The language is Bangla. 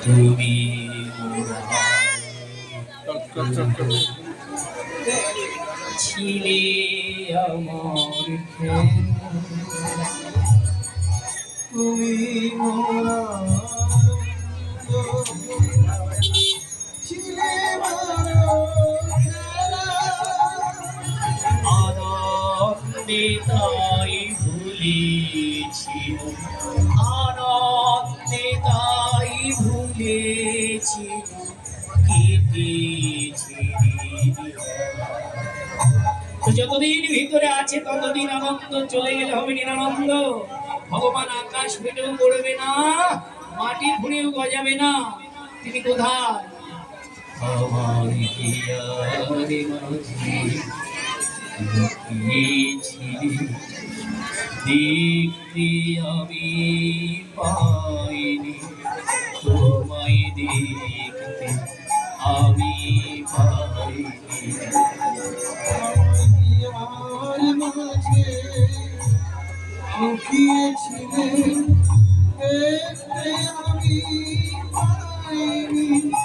তুমি ছিলে আমার প্রেম, তুমি মোরা ছিলে আনন্দে তাই ভুলেছি, আনন্দে তাই ভুলেছি, কেটেছি। তো যতদিন ভিতরে আছে ততদিন আনন্দ, চলে গেলে হবে নিরানন্দ। ভগবান আকাশ ফেটেও পড়বে না, মাটি ঘুরেও গজাবে না। তিনি কোথায়? আমার হিয়ারে মাঝে লুকিয়েছিলি, দেখতে আমি পাইনি, তোমায় দেখতে আমি পাইনি। মাঝে লুকিয়েছিলেন